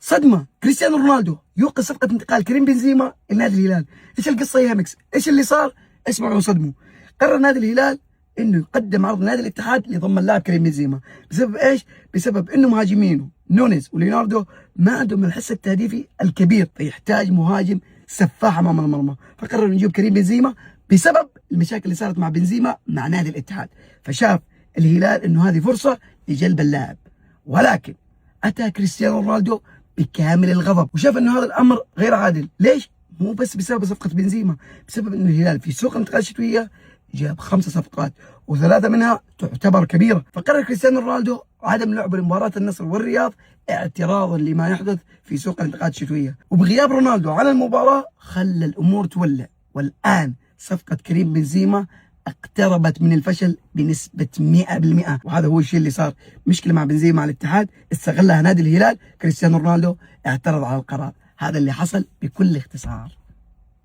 صدمة. كريستيانو رونالدو يوقف صفقة انتقال كريم بنزيما لنادي الهلال. ايش القصة يا مكس؟ ايش اللي صار؟ اسمعوا وصدموا. قرر نادي الهلال انه يقدم عرض نادي الاتحاد لضم اللاعب كريم بنزيما. بسبب ايش؟ بسبب انه مهاجمينه نونيز وليوناردو ما عندهم الحس التهديفي الكبير، فيحتاج مهاجم سفاح امام المرمى، فقرروا نجيب كريم بنزيما بسبب المشاكل اللي صارت مع بنزيما مع نادي الاتحاد. فشاف الهلال انه هذه فرصة لجلب اللاعب، ولكن اتى كريستيانو رونالدو بكامل الغضب وشاف انه هذا الامر غير عادل. ليش؟ مو بس بسبب صفقة بنزيما، بسبب انه الهلال في سوق الانتقالات الشتوية جاب 5 صفقات وثلاثة منها تعتبر كبيرة. فقرر كريستيانو رونالدو عدم لعب مباراة النصر والرياض اعتراضا لما يحدث في سوق الانتقالات الشتوية. وبغياب رونالدو عن المباراة خلى الامور تولع، والان صفقة كريم بنزيما اقتربت من الفشل بنسبة 100%. وهذا هو الشيء اللي صار. مشكلة مع بنزيما مع الاتحاد استغلها نادي الهلال، كريستيانو رونالدو اعترض على القرار. هذا اللي حصل بكل اختصار.